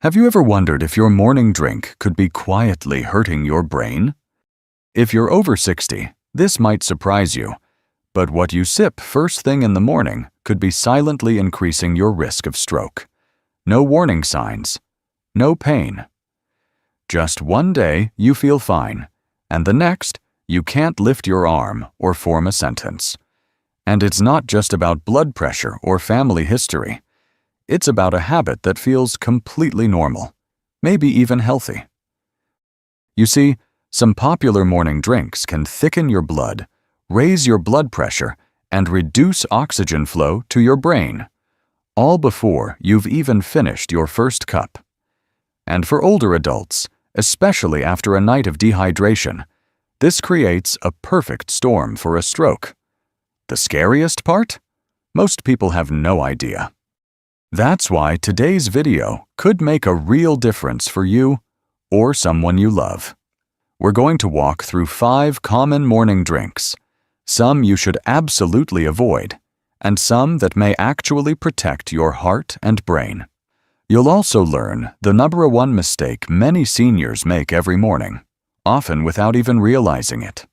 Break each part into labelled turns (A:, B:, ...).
A: Have you ever wondered if your morning drink could be quietly hurting your brain? If you're over 60, this might surprise you, but what you sip first thing in the morning could be silently increasing your risk of stroke. No warning signs, no pain. Just one day you feel fine, and the next you can't lift your arm or form a sentence. And it's not just about blood pressure or family history. It's about a habit that feels completely normal, maybe even healthy. You see, some popular morning drinks can thicken your blood, raise your blood pressure, and reduce oxygen flow to your brain, all before you've even finished your first cup. And for older adults, especially after a night of dehydration, this creates a perfect storm for a stroke. The scariest part? Most people have no idea. That's why today's video could make a real difference for you or someone you love. We're going to walk through 5 common morning drinks, some you should absolutely avoid, and some that may actually protect your heart and brain. You'll also learn the #1 mistake many seniors make every morning, often without even realizing it.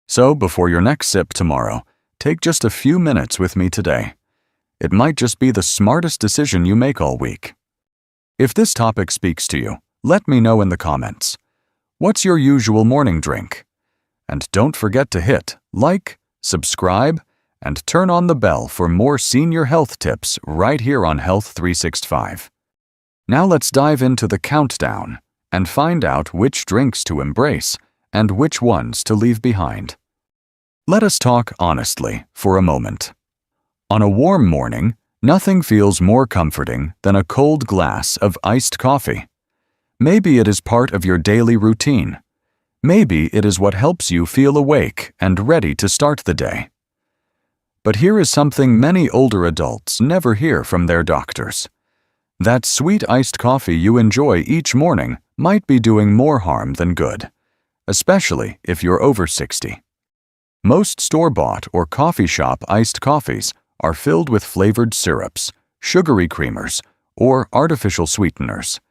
A: So before your next sip tomorrow, take just a few minutes with me today. It might just be the smartest decision you make all week. If this topic speaks to you, let me know in the comments. What's your usual morning drink? And don't forget to hit like, subscribe, and turn on the bell for more senior health tips right here on Health 365. Now let's dive into the countdown and find out which drinks to embrace and which ones to leave behind. Let us talk honestly for a moment. On a warm morning, nothing feels more comforting than a cold glass of iced coffee. Maybe it is part of your daily routine. Maybe it is what helps you feel awake and ready to start the day. But here is something many older adults never hear from their doctors. That sweet iced coffee you enjoy each morning might be doing more harm than good, especially if you're over 60. Most store-bought or coffee shop iced coffees are filled with flavored syrups, sugary creamers, or artificial sweeteners.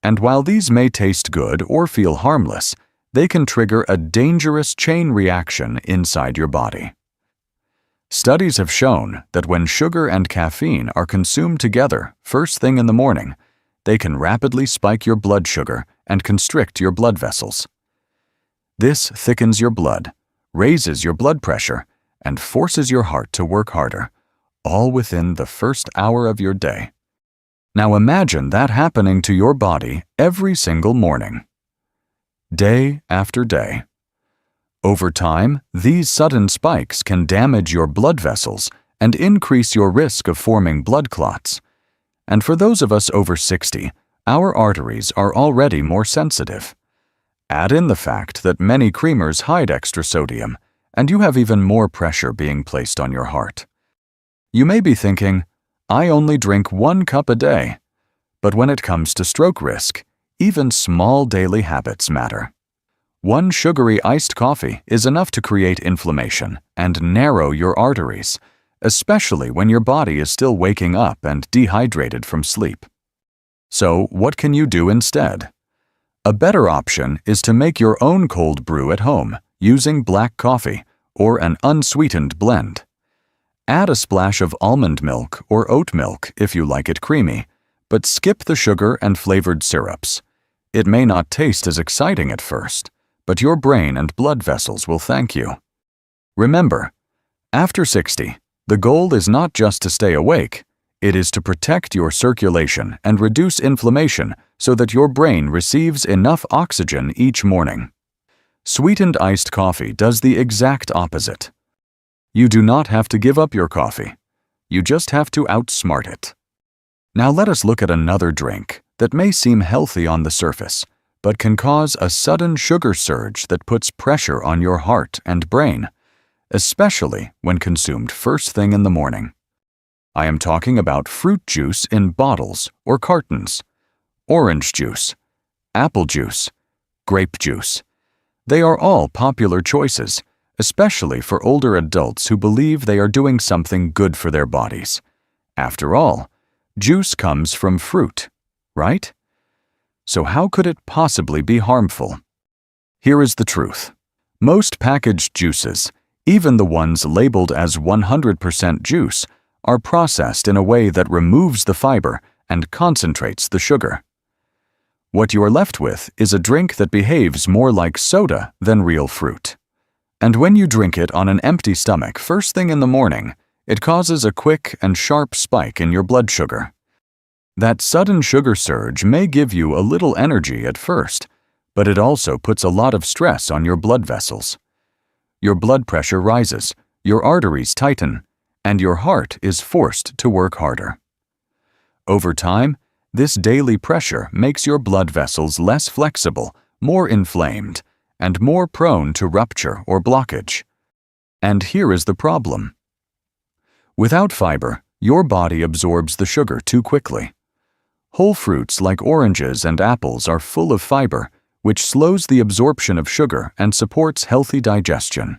A: And while these may taste good or feel harmless, they can trigger a dangerous chain reaction inside your body. Studies have shown that when sugar and caffeine are consumed together first thing in the morning, they can rapidly spike your blood sugar and constrict your blood vessels. This thickens your blood, raises your blood pressure, and forces your heart to work harder, all within the first hour of your day. Now imagine that happening to your body every single morning, day after day. Over time, these sudden spikes can damage your blood vessels and increase your risk of forming blood clots. And for those of us over 60, our arteries are already more sensitive. Add in the fact that many creamers hide extra sodium, and you have even more pressure being placed on your heart. You may be thinking, I only drink 1 cup a day. But when it comes to stroke risk, even small daily habits matter. 1 sugary iced coffee is enough to create inflammation and narrow your arteries, especially when your body is still waking up and dehydrated from sleep. So, what can you do instead? A better option is to make your own cold brew at home using black coffee or an unsweetened blend. Add a splash of almond milk or oat milk if you like it creamy, but skip the sugar and flavored syrups. It may not taste as exciting at first, but your brain and blood vessels will thank you. Remember, after 60, the goal is not just to stay awake, it is to protect your circulation and reduce inflammation so that your brain receives enough oxygen each morning. Sweetened iced coffee does the exact opposite. You do not have to give up your coffee. You just have to outsmart it. Now let us look at another drink that may seem healthy on the surface, but can cause a sudden sugar surge that puts pressure on your heart and brain, especially when consumed first thing in the morning. I am talking about fruit juice in bottles or cartons, orange juice, apple juice, grape juice. They are all popular choices, especially for older adults who believe they are doing something good for their bodies. After all, juice comes from fruit, right? So how could it possibly be harmful? Here is the truth. Most packaged juices, even the ones labeled as 100% juice, are processed in a way that removes the fiber and concentrates the sugar. What you are left with is a drink that behaves more like soda than real fruit. And when you drink it on an empty stomach first thing in the morning, it causes a quick and sharp spike in your blood sugar. That sudden sugar surge may give you a little energy at first, but it also puts a lot of stress on your blood vessels. Your blood pressure rises, your arteries tighten, and your heart is forced to work harder. Over time, this daily pressure makes your blood vessels less flexible, more inflamed, and more prone to rupture or blockage. And here is the problem. Without fiber, your body absorbs the sugar too quickly. Whole fruits like oranges and apples are full of fiber, which slows the absorption of sugar and supports healthy digestion.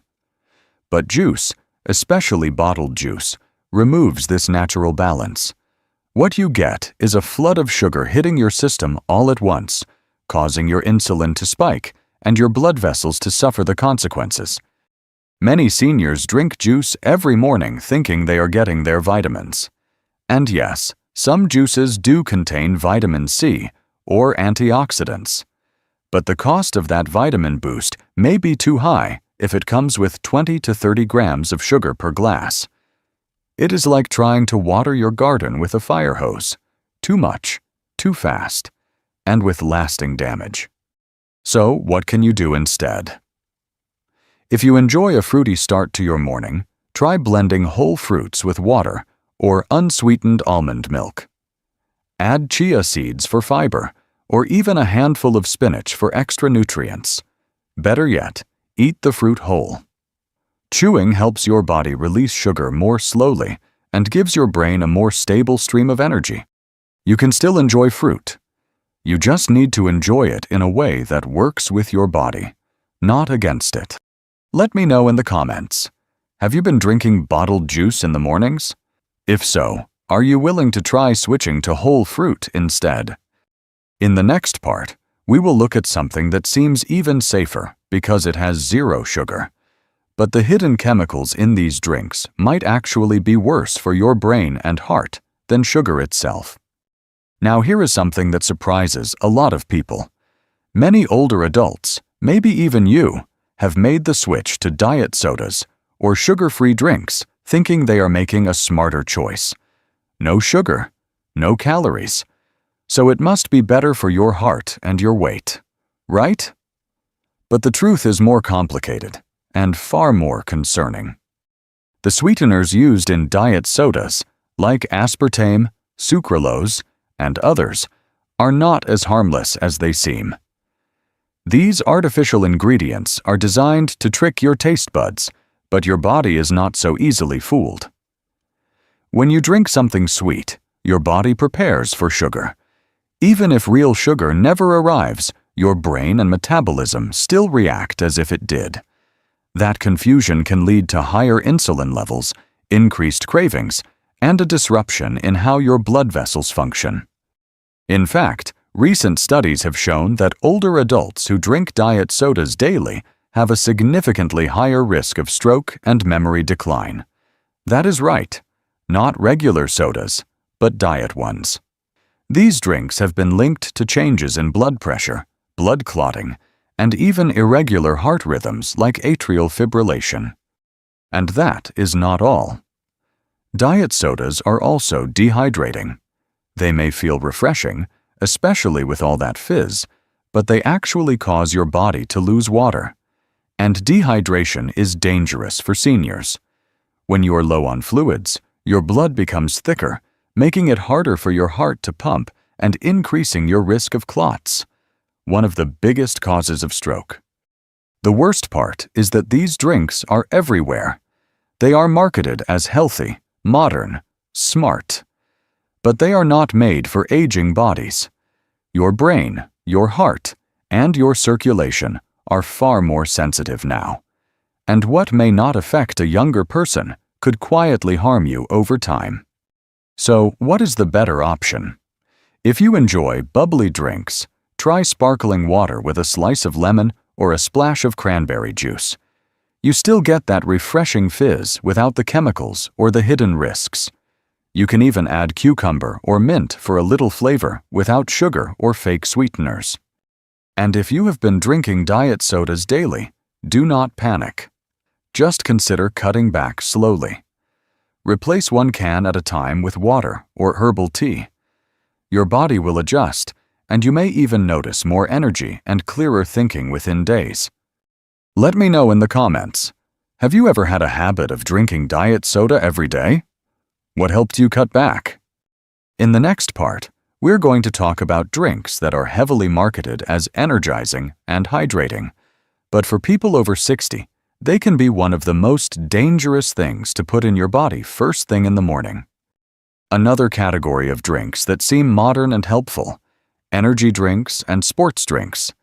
A: But juice, especially bottled juice, removes this natural balance. What you get is a flood of sugar hitting your system all at once, causing your insulin to spike and your blood vessels to suffer the consequences. Many seniors drink juice every morning thinking they are getting their vitamins. And yes, some juices do contain vitamin C or antioxidants. But the cost of that vitamin boost may be too high if it comes with 20 to 30 grams of sugar per glass. It is like trying to water your garden with a fire hose. Too much, too fast, and with lasting damage. So, what can you do instead? If you enjoy a fruity start to your morning, try blending whole fruits with water or unsweetened almond milk. Add chia seeds for fiber, or even a handful of spinach for extra nutrients. Better yet, eat the fruit whole. Chewing helps your body release sugar more slowly and gives your brain a more stable stream of energy. You can still enjoy fruit. You just need to enjoy it in a way that works with your body, not against it. Let me know in the comments. Have you been drinking bottled juice in the mornings? If so, are you willing to try switching to whole fruit instead? In the next part, we will look at something that seems even safer because it has zero sugar. But the hidden chemicals in these drinks might actually be worse for your brain and heart than sugar itself. Now here is something that surprises a lot of people. Many older adults, maybe even you, have made the switch to diet sodas or sugar-free drinks thinking they are making a smarter choice. No sugar, no calories. So it must be better for your heart and your weight, right? But the truth is more complicated and far more concerning. The sweeteners used in diet sodas, like aspartame, sucralose, and others, are not as harmless as they seem. These artificial ingredients are designed to trick your taste buds, but your body is not so easily fooled. When you drink something sweet, your body prepares for sugar. Even if real sugar never arrives, your brain and metabolism still react as if it did. That confusion can lead to higher insulin levels, increased cravings, and a disruption in how your blood vessels function. In fact, recent studies have shown that older adults who drink diet sodas daily have a significantly higher risk of stroke and memory decline. That is right, not regular sodas, but diet ones. These drinks have been linked to changes in blood pressure, blood clotting, and even irregular heart rhythms like atrial fibrillation. And that is not all. Diet sodas are also dehydrating. They may feel refreshing, especially with all that fizz, but they actually cause your body to lose water. And dehydration is dangerous for seniors. When you are low on fluids, your blood becomes thicker, making it harder for your heart to pump and increasing your risk of clots, one of the biggest causes of stroke. The worst part is that these drinks are everywhere. They are marketed as healthy, modern, smart. But they are not made for aging bodies. Your brain, your heart, and your circulation are far more sensitive now. And what may not affect a younger person could quietly harm you over time. So, what is the better option? If you enjoy bubbly drinks, try sparkling water with a slice of lemon or a splash of cranberry juice. You still get that refreshing fizz without the chemicals or the hidden risks. You can even add cucumber or mint for a little flavor without sugar or fake sweeteners. And if you have been drinking diet sodas daily, do not panic. Just consider cutting back slowly. Replace one can at a time with water or herbal tea. Your body will adjust, and you may even notice more energy and clearer thinking within days. Let me know in the comments. Have you ever had a habit of drinking diet soda every day? What helped you cut back? In the next part, we're going to talk about drinks that are heavily marketed as energizing and hydrating. But for people over 60, they can be one of the most dangerous things to put in your body first thing in the morning. Another category of drinks that seem modern and helpful: energy drinks and sports drinks.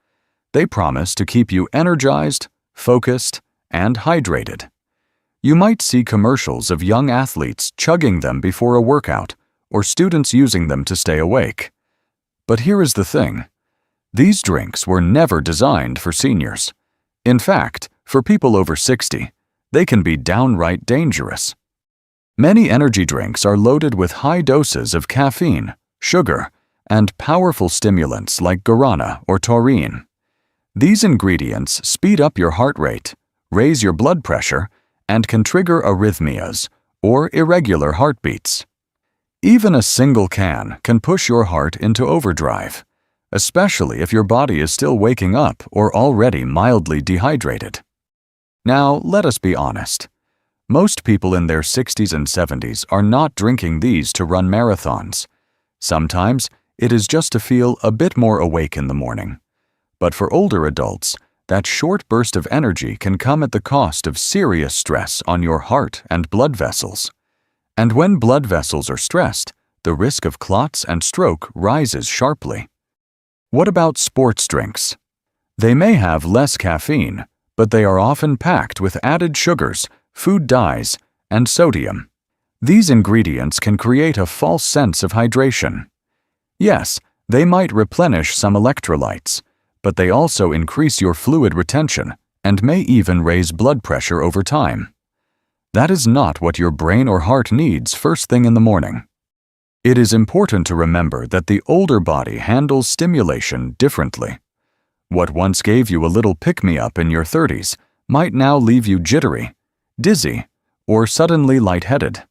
A: They promise to keep you energized, focused, and hydrated. You might see commercials of young athletes chugging them before a workout, or students using them to stay awake. But here is the thing: these drinks were never designed for seniors. In fact, for people over 60, they can be downright dangerous. Many energy drinks are loaded with high doses of caffeine, sugar, and powerful stimulants like guarana or taurine. These ingredients speed up your heart rate, raise your blood pressure, and can trigger arrhythmias, or irregular heartbeats. Even a single can push your heart into overdrive, especially if your body is still waking up or already mildly dehydrated. Now, let us be honest. Most people in their 60s and 70s are not drinking these to run marathons. Sometimes, it is just to feel a bit more awake in the morning. But for older adults, that short burst of energy can come at the cost of serious stress on your heart and blood vessels. And when blood vessels are stressed, the risk of clots and stroke rises sharply. What about sports drinks? They may have less caffeine, but they are often packed with added sugars, food dyes, and sodium. These ingredients can create a false sense of hydration. Yes, they might replenish some electrolytes, but they also increase your fluid retention and may even raise blood pressure over time. That is not what your brain or heart needs first thing in the morning. It is important to remember that the older body handles stimulation differently. What once gave you a little pick-me-up in your 30s might now leave you jittery, dizzy, or suddenly lightheaded.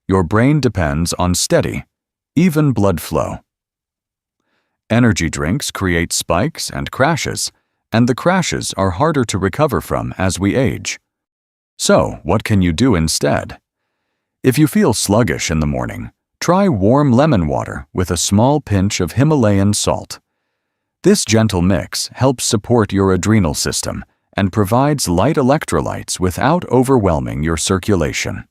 A: Your brain depends on steady, even blood flow. Energy drinks create spikes and crashes, and the crashes are harder to recover from as we age. So, what can you do instead? If you feel sluggish in the morning, try warm lemon water with a small pinch of Himalayan salt. This gentle mix helps support your adrenal system and provides light electrolytes without overwhelming your circulation.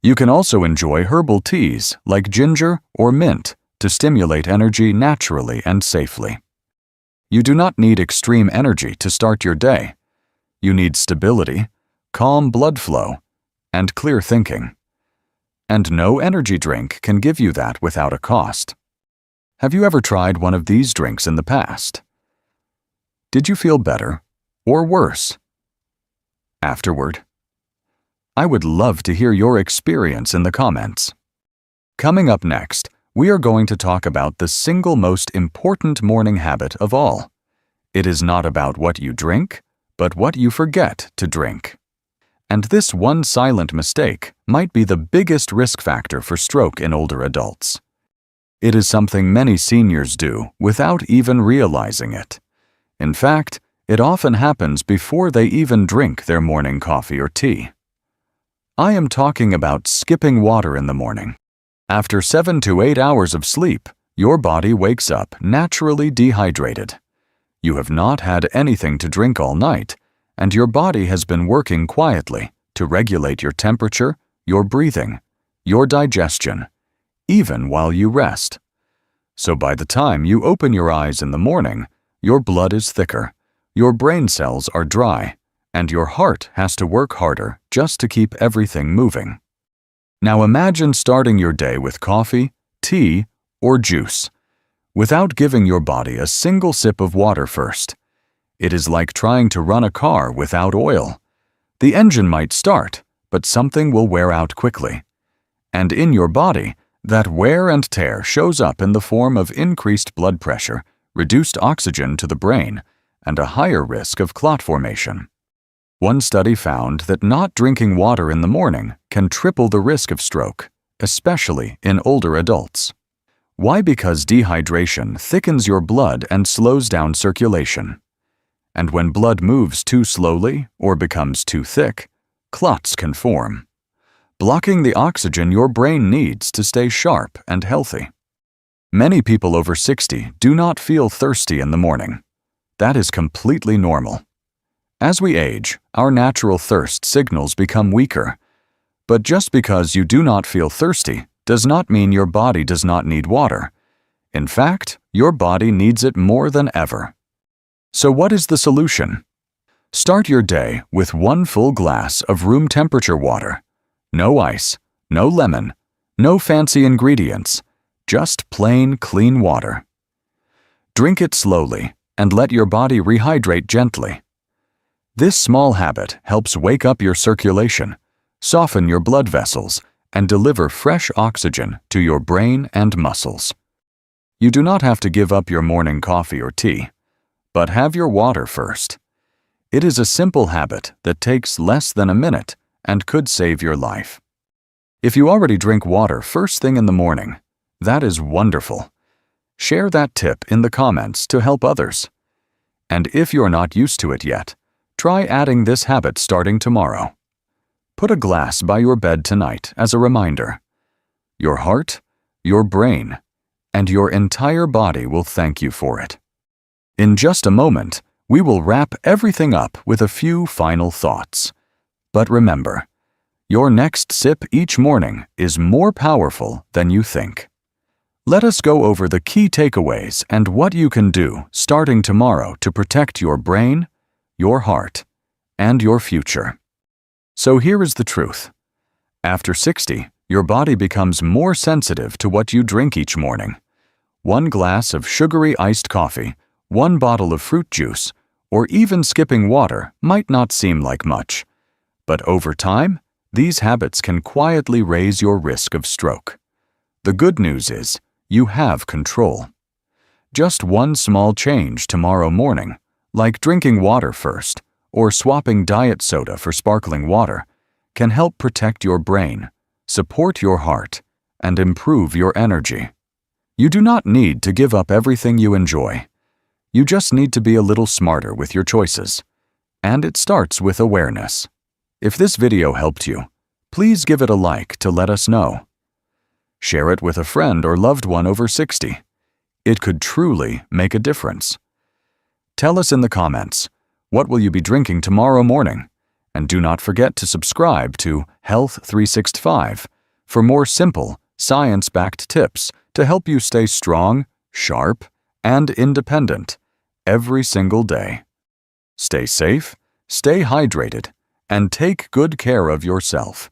A: You can also enjoy herbal teas like ginger or mint to stimulate energy naturally and safely. You do not need extreme energy to start your day. You need stability, calm blood flow, and clear thinking. And no energy drink can give you that without a cost. Have you ever tried one of these drinks in the past? Did you feel better or worse afterward? I would love to hear your experience in the comments. Coming up next, we are going to talk about the single most important morning habit of all. It is not about what you drink, but what you forget to drink. And this one silent mistake might be the biggest risk factor for stroke in older adults. It is something many seniors do without even realizing it. In fact, it often happens before they even drink their morning coffee or tea. I am talking about skipping water in the morning. After 7 to 8 hours of sleep, your body wakes up naturally dehydrated. You have not had anything to drink all night, and your body has been working quietly to regulate your temperature, your breathing, your digestion, even while you rest. So by the time you open your eyes in the morning, your blood is thicker, your brain cells are dry, and your heart has to work harder just to keep everything moving. Now imagine starting your day with coffee, tea, or juice. without giving your body a single sip of water first. It is like trying to run a car without oil. The engine might start, but something will wear out quickly. And in your body, that wear and tear shows up in the form of increased blood pressure, reduced oxygen to the brain, and a higher risk of clot formation. One study found that not drinking water in the morning can triple the risk of stroke, especially in older adults. Why? Because dehydration thickens your blood and slows down circulation. And when blood moves too slowly or becomes too thick, clots can form, blocking the oxygen your brain needs to stay sharp and healthy. Many people over 60 do not feel thirsty in the morning. That is completely normal. As we age, our natural thirst signals become weaker. But just because you do not feel thirsty does not mean your body does not need water. In fact, your body needs it more than ever. So what is the solution? Start your day with 1 full glass of room temperature water. No ice, no lemon, no fancy ingredients, just plain, clean water. Drink it slowly and let your body rehydrate gently. This small habit helps wake up your circulation, soften your blood vessels, and deliver fresh oxygen to your brain and muscles. You do not have to give up your morning coffee or tea, but have your water first. It is a simple habit that takes less than a minute and could save your life. If you already drink water first thing in the morning, that is wonderful. Share that tip in the comments to help others. And if you're not used to it yet, try adding this habit starting tomorrow. Put a glass by your bed tonight as a reminder. Your heart, your brain, and your entire body will thank you for it. In just a moment, we will wrap everything up with a few final thoughts. But remember, your next sip each morning is more powerful than you think. Let us go over the key takeaways and what you can do starting tomorrow to protect your brain, your heart, and your future. So here is the truth. After 60, your body becomes more sensitive to what you drink each morning. 1 glass of sugary iced coffee, 1 bottle of fruit juice, or even skipping water might not seem like much. But over time, these habits can quietly raise your risk of stroke. The good news is, you have control. Just one small change tomorrow morning, like drinking water first, or swapping diet soda for sparkling water, can help protect your brain, support your heart, and improve your energy. You do not need to give up everything you enjoy. You just need to be a little smarter with your choices. And it starts with awareness. If this video helped you, please give it a like to let us know. Share it with a friend or loved one over 60. It could truly make a difference. Tell us in the comments, what will you be drinking tomorrow morning? And do not forget to subscribe to Health 365 for more simple, science-backed tips to help you stay strong, sharp, and independent every single day. Stay safe, stay hydrated, and take good care of yourself.